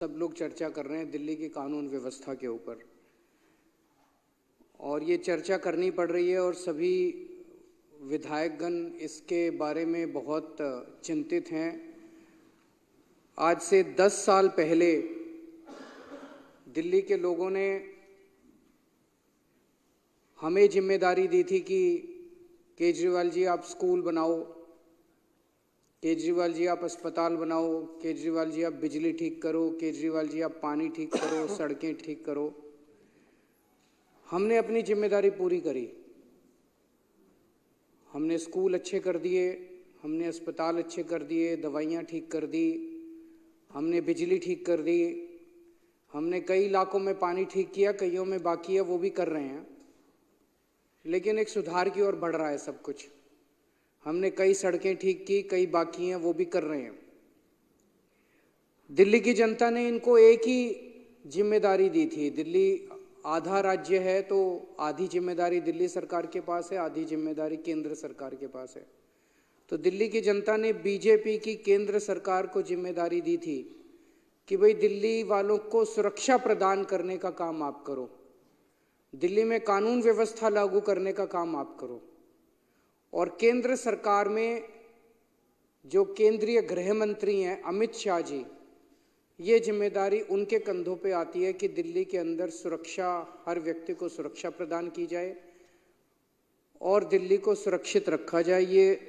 सब लोग चर्चा कर रहे हैं दिल्ली की कानून व्यवस्था के ऊपर, और ये चर्चा करनी पड़ रही है और सभी विधायकगण इसके बारे में बहुत चिंतित हैं। आज से 10 साल पहले दिल्ली के लोगों ने हमें जिम्मेदारी दी थी कि केजरीवाल जी आप स्कूल बनाओ, केजरीवाल जी आप अस्पताल बनाओ, केजरीवाल जी आप बिजली ठीक करो, केजरीवाल जी आप पानी ठीक करो, सड़कें ठीक करो। हमने अपनी जिम्मेदारी पूरी करी। हमने स्कूल अच्छे कर दिए, हमने अस्पताल अच्छे कर दिए, दवाइयाँ ठीक कर दी, हमने बिजली ठीक कर दी, हमने कई इलाकों में पानी ठीक किया, कईयों में बाकी है, वो भी कर रहे हैं। लेकिन एक सुधार की ओर बढ़ रहा है सब कुछ। हमने कई सड़कें ठीक की, कई बाकी हैं, वो भी कर रहे हैं। दिल्ली की जनता ने इनको एक ही जिम्मेदारी दी थी। दिल्ली आधा राज्य है तो आधी जिम्मेदारी दिल्ली सरकार के पास है, आधी जिम्मेदारी केंद्र सरकार के पास है। तो दिल्ली की जनता ने बीजेपी की केंद्र सरकार को जिम्मेदारी दी थी कि भाई दिल्ली वालों को सुरक्षा प्रदान करने का काम आप करो, दिल्ली में कानून व्यवस्था लागू करने का काम आप करो। और केंद्र सरकार में जो केंद्रीय गृह मंत्री हैं अमित शाह जी, ये जिम्मेदारी उनके कंधों पे आती है कि दिल्ली के अंदर सुरक्षा, हर व्यक्ति को सुरक्षा प्रदान की जाए और दिल्ली को सुरक्षित रखा जाए। ये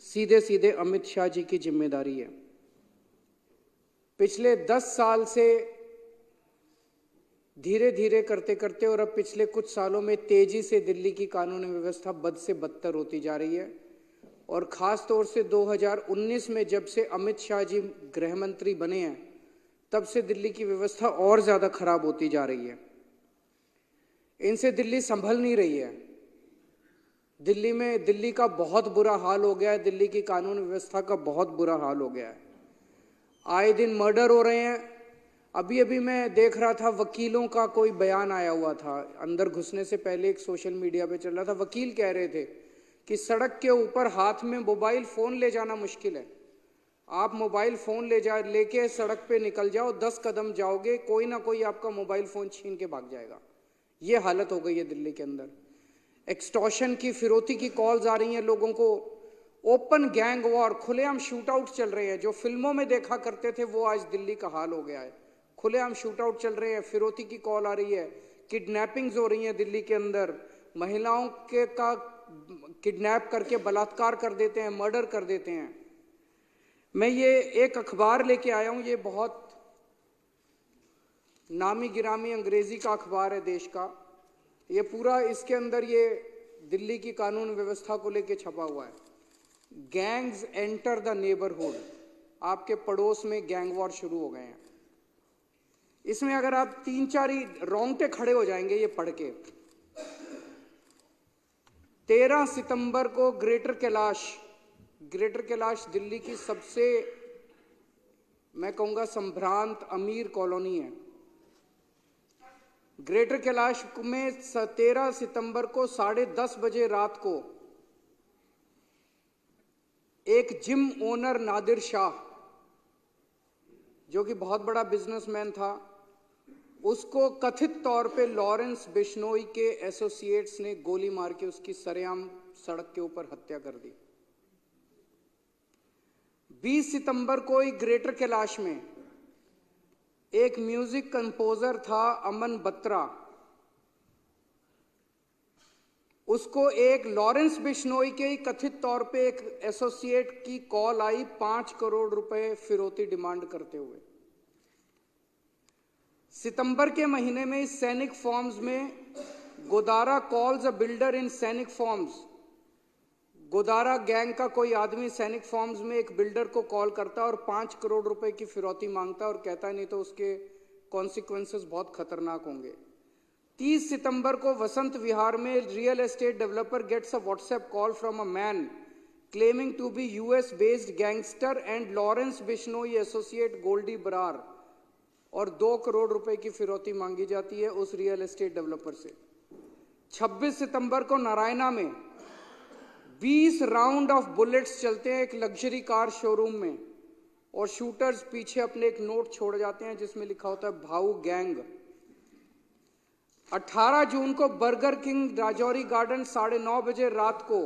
सीधे सीधे अमित शाह जी की जिम्मेदारी है। पिछले 10 साल से धीरे धीरे करते करते और अब पिछले कुछ सालों में तेजी से दिल्ली की कानून व्यवस्था बद से बदतर होती जा रही है। और ख़ास तौर से 2019 में जब से अमित शाह जी गृह मंत्री बने हैं, तब से दिल्ली की व्यवस्था और ज़्यादा खराब होती जा रही है। इनसे दिल्ली संभल नहीं रही है। दिल्ली का बहुत बुरा हाल हो गया है, दिल्ली की कानून व्यवस्था का बहुत बुरा हाल हो गया है। आए दिन मर्डर हो रहे हैं। अभी मैं देख रहा था, वकीलों का कोई बयान आया हुआ था, अंदर घुसने से पहले एक सोशल मीडिया पे चल रहा था। वकील कह रहे थे कि सड़क के ऊपर हाथ में मोबाइल फ़ोन ले जाना मुश्किल है। आप मोबाइल फ़ोन लेके सड़क पे निकल जाओ, 10 कदम जाओगे, कोई ना कोई आपका मोबाइल फ़ोन छीन के भाग जाएगा। ये हालत हो गई है दिल्ली के अंदर। एक्सटॉर्शन की, फिरौती की कॉल्स आ रही हैं लोगों को। ओपन गैंग वॉर, खुलेआम शूट आउट चल रहे हैं। जो फिल्मों में देखा करते थे वो आज दिल्ली का हाल हो गया है। खुलेआम शूट आउट चल रहे हैं, फिरौती की कॉल आ रही है, किडनैपिंग्स हो रही हैं दिल्ली के अंदर। महिलाओं के का किडनैप करके बलात्कार कर देते हैं, मर्डर कर देते हैं। मैं ये एक अखबार लेके आया हूँ, ये बहुत नामी गिरामी अंग्रेजी का अखबार है देश का। ये पूरा इसके अंदर ये दिल्ली की कानून व्यवस्था को लेके छपा हुआ है। गैंग्स एंटर द नेबरहुड, आपके पड़ोस में गैंग वॉर शुरू हो गए हैं। इसमें अगर आप 3-4 ही रोंगटे खड़े हो जाएंगे ये पढ़ के। 13 सितंबर को ग्रेटर कैलाश दिल्ली की सबसे, मैं कहूंगा, संभ्रांत अमीर कॉलोनी है। ग्रेटर कैलाश में 13 सितंबर को 10:30 बजे रात को एक जिम ओनर नादिर शाह, जो कि बहुत बड़ा बिजनेसमैन था, उसको कथित तौर पे लॉरेंस बिश्नोई के एसोसिएट्स ने गोली मार के उसकी सरेआम सड़क के ऊपर हत्या कर दी। 20 सितंबर को ही ग्रेटर कैलाश में एक म्यूजिक कंपोजर था अमन बत्रा, उसको एक लॉरेंस बिश्नोई के कथित तौर पे एक एसोसिएट की कॉल आई 5 करोड़ रुपए फिरौती डिमांड करते हुए। सितंबर के महीने में इस सैनिक फॉर्म्स में गोदारा कॉल्स अ बिल्डर इन सैनिक फॉर्म्स, गोदारा गैंग का कोई आदमी सैनिक फॉर्म्स में एक बिल्डर को कॉल करता और 5 करोड़ रुपए की फिरौती मांगता और कहता नहीं तो उसके कॉन्सिक्वेंसेस बहुत खतरनाक होंगे। 30 सितंबर को वसंत विहार में real estate developer gets a WhatsApp call from a man claiming to be US based gangster and Lawrence Bishnoi associate Goldy Brar, और 2 करोड़ रुपए की फिरौती मांगी जाती है उस रियल एस्टेट डेवलपर से। 26 सितंबर को नारायणा में 20 राउंड ऑफ बुलेट्स चलते हैं एक लग्जरी कार शोरूम में। और शूटर्स पीछे अपने एक नोट छोड़ जाते हैं जिसमें लिखा होता है भाऊ गैंग। 18 जून को बर्गर किंग राजौरी गार्डन 9:30 बजे रात को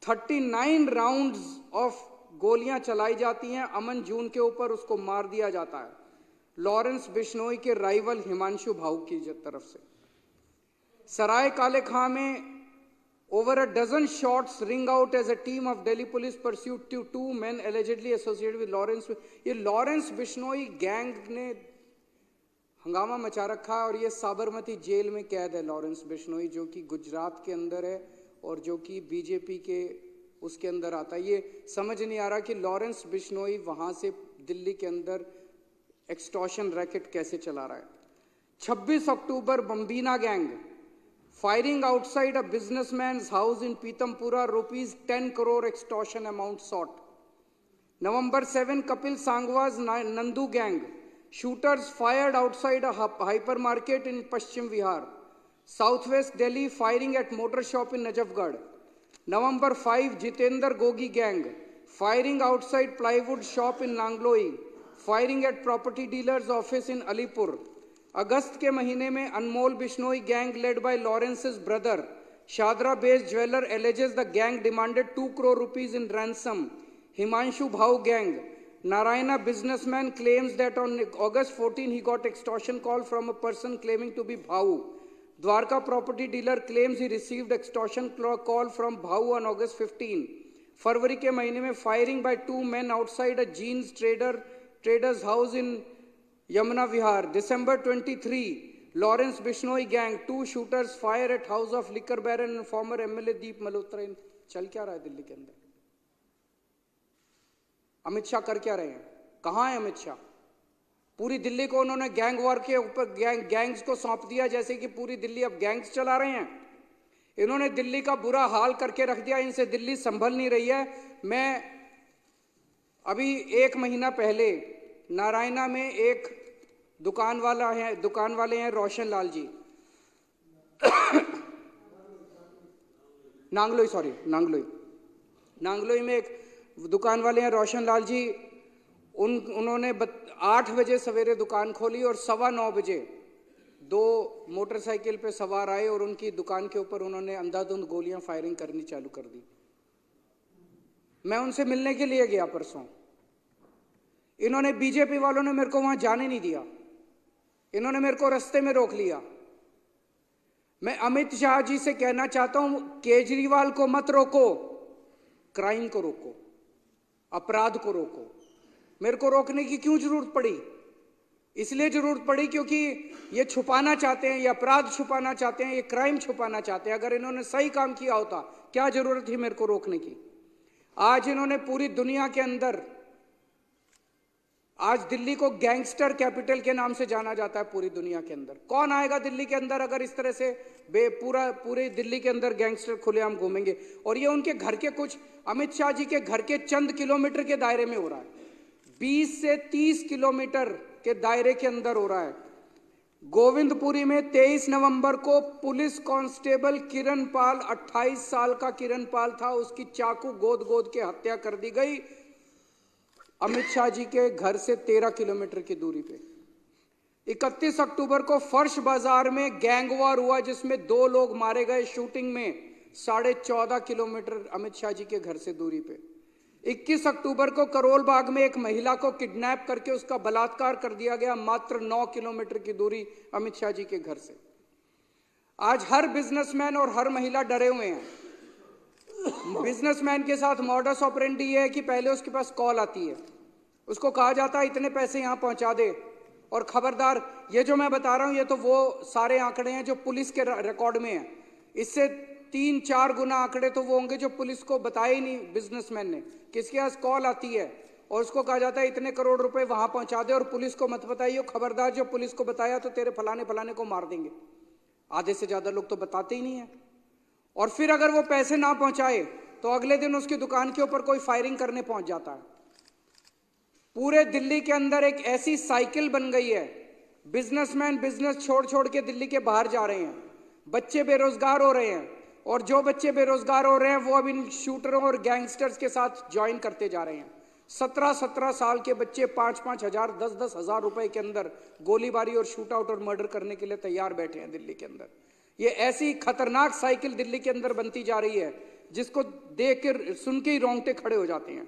39 राउंड्स ऑफ गोलियां चलाई जाती हैं अमन जून के ऊपर, उसको मार दिया जाता है लॉरेंस बिश्नोई के राइवल हिमांशु भाऊ की तरफ से। सराय काले खां में over a dozen shots ring out as a team of Delhi police pursued two men allegedly associated with Lawrence। ये लॉरेंस बिश्नोई गैंग ने हंगामा मचा रखा है और ये साबरमती जेल में कैद है लॉरेंस बिश्नोई, जो कि गुजरात के अंदर है और जो कि बीजेपी के उसके अंदर आता है। ये समझ नहीं आ रहा कि लॉरेंस बिश्नोई वहां से दिल्ली के अंदर एक्सटॉर्शन रैकेट कैसे चला रहा है। 26 अक्टूबर बम्बीना gang firing outside a businessman's house in Pitampura, rupees 10 crore extortion amount sought। November 7, Kapil Sangwa's Nandu gang, shooters fired outside a hypermarket in Paschim Vihar। Southwest Delhi, firing at motor shop in Najafgarh। November 5, Jitendra Gogi gang, firing outside plywood shop in Nangloi, firing at property dealer's office in Alipur। अगस्त के महीने में Anmol Bishnoi gang led by Lawrence's brother Shahdara based jeweller alleges the gang demanded 2 crore rupees in ransom। Himanshu Bhau gang Narayana businessman claims that on August 14 he got extortion call from a person claiming to be Bhau। Dwarka property dealer claims he received extortion call from Bhau on August 15। फरवरी के महीने में firing by 2 men outside a jeans trader's house in Yamuna Vihar। December 23, Lawrence Bishnoi gang, 2 shooters fire at house of liquor baron and former MLA Deep Malhotra। चल क्या रहा है दिल्ली के अंदर? अमित शाह कर क्या रहे हैं? कहां है अमित शाह? पूरी दिल्ली को उन्होंने गैंग वॉर के ऊपर गैंग्स को सौंप दिया, जैसे कि पूरी दिल्ली अब गैंग्स चला रहे हैं। इन्होंने दिल्ली का बुरा हाल करके रख दिया, इनसे दिल्ली संभल नहीं रही है। मैं अभी 1 महीना पहले नारायणा में एक दुकान वाले हैं रोशन लाल जी नांगलोई में एक दुकान वाले हैं रोशन लाल जी। उन्होंने 8 बजे सवेरे दुकान खोली और 9:15 बजे 2 मोटरसाइकिल पे सवार आए और उनकी दुकान के ऊपर उन्होंने अंधाधुंध गोलियां फायरिंग करनी चालू कर दी। मैं उनसे मिलने के लिए गया परसों, इन्होंने बीजेपी वालों ने मेरे को वहां जाने नहीं दिया, इन्होंने मेरे को रास्ते में रोक लिया। मैं अमित शाह जी से कहना चाहता हूं, केजरीवाल को मत रोको, क्राइम को रोको, अपराध को रोको। मेरे को रोकने की क्यों जरूरत पड़ी? इसलिए जरूरत पड़ी क्योंकि ये छुपाना चाहते हैं, ये अपराध छुपाना चाहते हैं, ये क्राइम छुपाना चाहते हैं। अगर इन्होंने सही काम किया होता, क्या जरूरत थी मेरे को रोकने की? आज इन्होंने पूरी दुनिया के अंदर, आज दिल्ली को गैंगस्टर कैपिटल के नाम से जाना जाता है पूरी दुनिया के अंदर। कौन आएगा दिल्ली के अंदर अगर इस तरह से पूरे दिल्ली के अंदर गैंगस्टर खुलेआम घूमेंगे? और ये उनके घर के कुछ, अमित शाह जी के घर के चंद किलोमीटर के दायरे में हो रहा है, 20 से 30 किलोमीटर के दायरे के अंदर हो रहा है। गोविंदपुरी में 23 नवंबर को पुलिस कांस्टेबल किरण पाल, 28 साल का किरण पाल था, उसकी चाकू गोद के हत्या कर दी गई अमित शाह जी के घर से 13 किलोमीटर की दूरी पे। 31 अक्टूबर को फर्श बाजार में गैंग वॉर हुआ जिसमें 2 लोग मारे गए शूटिंग में, 14.5 किलोमीटर अमित शाह जी के घर से दूरी पे। 21 अक्टूबर को करोल बाग में एक महिला को किडनैप करके उसका बलात्कार कर दिया गया, मात्र 9 किलोमीटर की दूरी अमित शाह जी के घर से। आज हर बिजनेसमैन और हर महिला डरे हुए हैं। बिजनेसमैन के साथ मॉडस ऑपरेंडी ये है कि पहले उसके पास कॉल आती है, उसको कहा जाता है इतने पैसे यहां पहुंचा दे, और खबरदार, ये जो मैं बता रहा हूं ये तो वो सारे आंकड़े हैं जो पुलिस के रिकॉर्ड में हैं। इससे 3-4 गुना आंकड़े तो वो होंगे जो पुलिस को बताए ही नहीं बिजनेसमैन ने। किसके पास कॉल आती है और उसको कहा जाता है इतने करोड़ रुपए वहां पहुंचा दे और पुलिस को मत बताइए, खबरदार जो पुलिस को बताया तो तेरे फलाने को मार देंगे। आधे से ज्यादा लोग तो बताते ही नहीं है। और फिर अगर वो पैसे ना पहुंचाए तो अगले दिन उसकी दुकान के ऊपर कोई फायरिंग करने पहुंच जाता है। पूरे दिल्ली के अंदर एक ऐसी साइकिल बन गई है, बिजनेसमैन बिजनेस छोड़ के दिल्ली के बाहर जा रहे हैं, बच्चे बेरोजगार हो रहे हैं, और जो बच्चे बेरोजगार हो रहे हैं वो अब इन शूटरों और गैंगस्टर्स के साथ ज्वाइन करते जा रहे हैं। 17-17 साल के बच्चे 5-5 हजार 10-10 हजार रुपए के अंदर गोलीबारी और शूट आउट और मर्डर करने के लिए तैयार बैठे हैं दिल्ली के अंदर। ये ऐसी खतरनाक साइकिल दिल्ली के अंदर बनती जा रही है जिसको देख कर सुन के ही रोंगटे खड़े हो जाते हैं।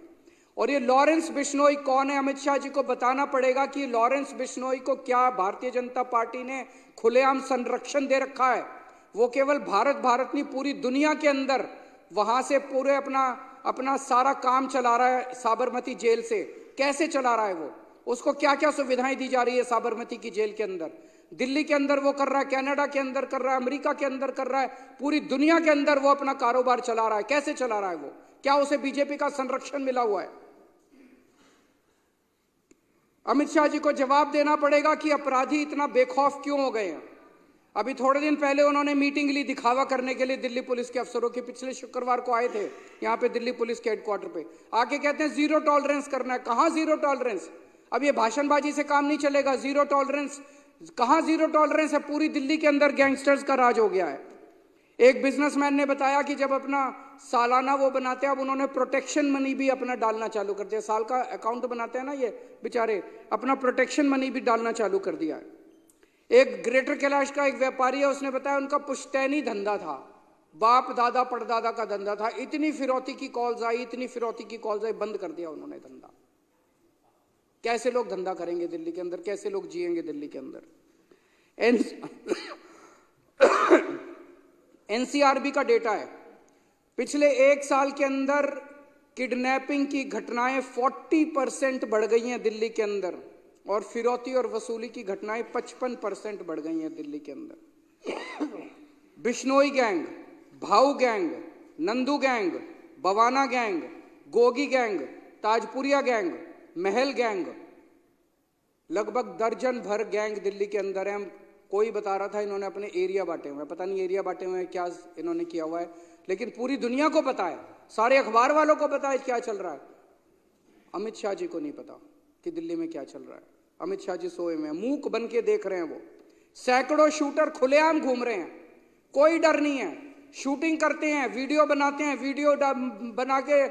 और ये लॉरेंस बिश्नोई कौन है? अमित शाह जी को बताना पड़ेगा कि लॉरेंस बिश्नोई को क्या भारतीय जनता पार्टी ने खुलेआम संरक्षण दे रखा है। वो केवल भारत नहीं, पूरी दुनिया के अंदर वहां से पूरे अपना सारा काम चला रहा है साबरमती जेल से। कैसे चला रहा है वो? उसको क्या क्या सुविधाएं दी जा रही है साबरमती की जेल के अंदर? दिल्ली के अंदर वो कर रहा है, कनाडा के अंदर कर रहा है, अमेरिका के अंदर कर रहा है, पूरी दुनिया के अंदर वो अपना कारोबार चला रहा है। कैसे चला रहा है वो? क्या उसे बीजेपी का संरक्षण मिला हुआ है? अमित शाह जी को जवाब देना पड़ेगा कि अपराधी इतना बेखौफ क्यों हो गए हैं। अभी थोड़े दिन पहले उन्होंने मीटिंग ली दिखावा करने के लिए दिल्ली पुलिस के अफसरों की। पिछले शुक्रवार को आए थे यहां पे दिल्ली पुलिस के हेडक्वार्टर पे, आके कहते हैं जीरो टॉलरेंस करना है। कहां जीरो टॉलरेंस? अब ये भाषणबाजी से काम नहीं चलेगा। जीरो टॉलरेंस कहां? जीरो टॉलरेंस है? पूरी दिल्ली के अंदर गैंगस्टर्स का राज हो गया है। एक बिजनेसमैन ने बताया कि जब अपना सालाना वो बनाते हैं, अब उन्होंने प्रोटेक्शन मनी भी अपना डालना चालू कर दिया। साल का अकाउंट बनाते हैं ना ये बेचारे, अपना प्रोटेक्शन मनी भी डालना चालू कर दिया है। एक ग्रेटर कैलाश का एक व्यापारी है, उसने बताया उनका पुश्तैनी धंधा था, बाप दादा परदादा का धंधा था। इतनी फिरौती की कॉल्स आई, इतनी फिरौती की कॉल्स आई, बंद कर दिया उन्होंने धंधा। कैसे लोग धंधा करेंगे दिल्ली के अंदर? कैसे लोग जिएंगे दिल्ली के अंदर? एनसीआरबी का डेटा है, पिछले 1 साल के अंदर किडनैपिंग की घटनाएं 40% बढ़ गई हैं दिल्ली के अंदर, और फिरौती और वसूली की घटनाएं 55% बढ़ गई हैं दिल्ली के अंदर। बिश्नोई गैंग, भाऊ gang, Nandu gang, Bawana gang, Gogi gang, Tajpuriya gang, महल गैंग, लगभग दर्जन भर गैंग दिल्ली के अंदर है। कोई बता रहा था इन्होंने अपने एरिया बांटे हुए हैं, पता नहीं एरिया बांटे हुए हैं क्या इन्होंने किया हुआ है, लेकिन पूरी दुनिया को पता है, सारे अखबार वालों को पता है क्या चल रहा है। अमित शाह जी को नहीं पता कि दिल्ली में क्या चल रहा है। अमित शाह जी सोए में मूक बन के देख रहे हैं। वो सैकड़ों शूटर खुलेआम घूम रहे हैं, कोई डर नहीं है। शूटिंग करते हैं, वीडियो बनाते हैं, वीडियो बना के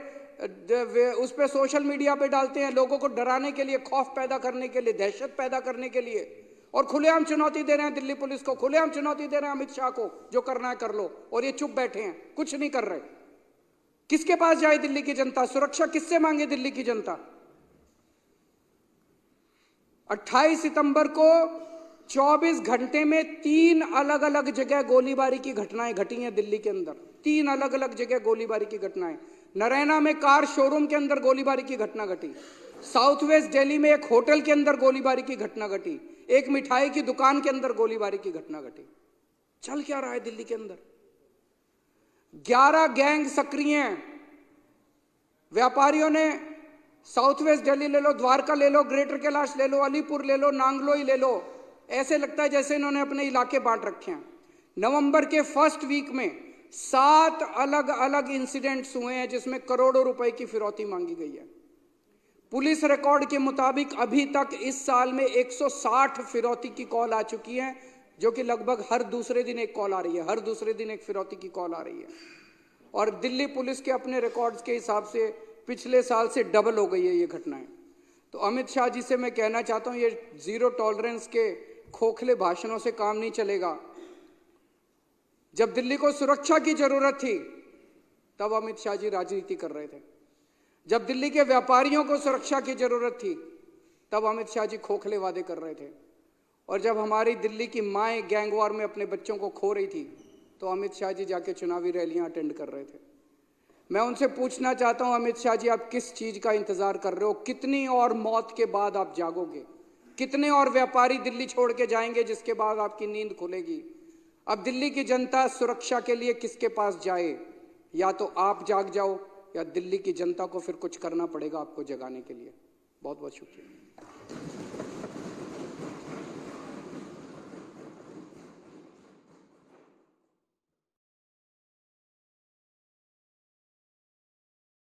उस पर सोशल मीडिया पे डालते हैं, लोगों को डराने के लिए, खौफ पैदा करने के लिए, दहशत पैदा करने के लिए, और खुलेआम चुनौती दे रहे हैं दिल्ली पुलिस को, खुलेआम चुनौती दे रहे हैं अमित शाह को, जो करना है कर लो। और ये चुप बैठे हैं, कुछ नहीं कर रहे। किसके पास जाए दिल्ली की जनता? सुरक्षा किससे मांगे दिल्ली की जनता? 28 सितंबर को 24 घंटे में 3 अलग अलग जगह गोलीबारी की घटनाएं घटी हैं दिल्ली के अंदर। 3 अलग अलग जगह गोलीबारी की घटनाएं। नरैना में कार शोरूम के अंदर गोलीबारी की घटना घटी, साउथ वेस्ट दिल्ली में एक होटल के अंदर गोलीबारी की घटना घटी, एक मिठाई की दुकान के अंदर गोलीबारी की घटना घटी। चल क्या रहा है दिल्ली के अंदर? 11 गैंग सक्रिय हैं। व्यापारियों ने साउथ वेस्ट दिल्ली ले लो, द्वारका ले लो, ग्रेटर कैलाश ले लो, अलीपुर ले लो, नांगलोई ले लो, ऐसे लगता है जैसे इन्होंने अपने इलाके बांट रखे हैं। नवंबर के फर्स्ट वीक में 7 अलग अलग इंसिडेंट्स हुए हैं जिसमें करोड़ों रुपए की फिरौती मांगी गई है। पुलिस रिकॉर्ड के मुताबिक अभी तक इस साल में 160 फिरौती की कॉल आ चुकी है, जो कि लगभग हर दूसरे दिन एक कॉल आ रही है, हर दूसरे दिन एक फिरौती की कॉल आ रही है। और दिल्ली पुलिस के अपने रिकॉर्ड्स के हिसाब से पिछले साल से डबल हो गई है ये घटनाएं। तो अमित शाह जी से मैं कहना चाहता हूं, ये जीरो टॉलरेंस के खोखले भाषणों से काम नहीं चलेगा। जब दिल्ली को सुरक्षा की जरूरत थी तब अमित शाह जी राजनीति कर रहे थे। जब दिल्ली के व्यापारियों को सुरक्षा की जरूरत थी तब अमित शाह जी खोखले वादे कर रहे थे। और जब हमारी दिल्ली की माएं गैंगवार में अपने बच्चों को खो रही थी तो अमित शाह जी जाके चुनावी रैलियां अटेंड कर रहे थे। मैं उनसे पूछना चाहता हूं, अमित शाह जी आप किस चीज का इंतजार कर रहे हो? कितनी और मौत के बाद आप जागोगे? कितने और व्यापारी दिल्ली छोड़ के जाएंगे जिसके बाद आपकी नींद खुलेगी? अब दिल्ली की जनता सुरक्षा के लिए किसके पास जाए? या तो आप जाग जाओ या दिल्ली की जनता को फिर कुछ करना पड़ेगा आपको जगाने के लिए। बहुत बहुत शुक्रिया।